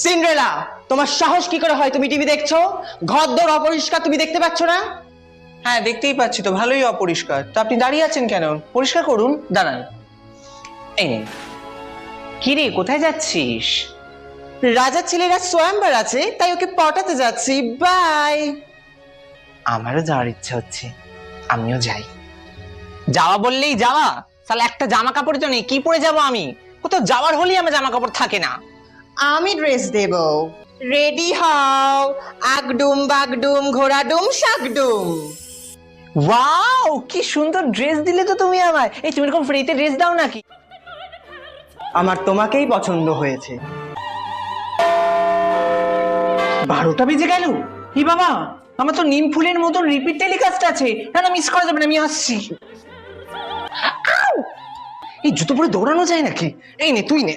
Cinderella, তোমার সাহস কি করে হয় তুমি টিভি দেখছো? ঘরদোর অপরিষ্কার, তুমি দেখতে পাচ্ছ না? হ্যাঁ, দেখতেই পাচ্ছি তো, ভালোই অপরিষ্কার। তো আপনি দাঁড়িয়ে আছেন কেন? পরিষ্কার করুন, দাঁড়ান। এই নিন। কি রে, কোথায় যাচ্ছিস? রাজার ছেলেরা সোয়ামবার আছে, তাই ওকে পটাতে যাচ্ছি। বাই। আমারও যাওয়ার ইচ্ছা হচ্ছে, আমিও যাই। যাওয়া বললেই যাওয়া? তাহলে একটা জামা কাপড় তো নেই, কি পরে যাব আমি? কোথাও যাওয়ার হলেই আমার জামা কাপড় থাকে না। আমি ড্রেস দেব। রেডি হও। আগডুম বাগডুম ঘোড়াডুম শাকডুম। ওয়াও, কি সুন্দর ড্রেস দিলে তো তুমি আমায়। এই তুমি এরকম ফ্রিতে ড্রেস দাও নাকি? আমার তোমাকেই পছন্দ হয়েছে। 12টা বেজে গেল। ই বাবা, আমার তো নিম ফুলের মতন রিপিট টেলিকাস্ট আছে। না না, মিস করা যাবে না, আমি আসছি। আউ! এই জুতো পরে দৌড়ানো যায় নাকি? এই নে, তুই নে।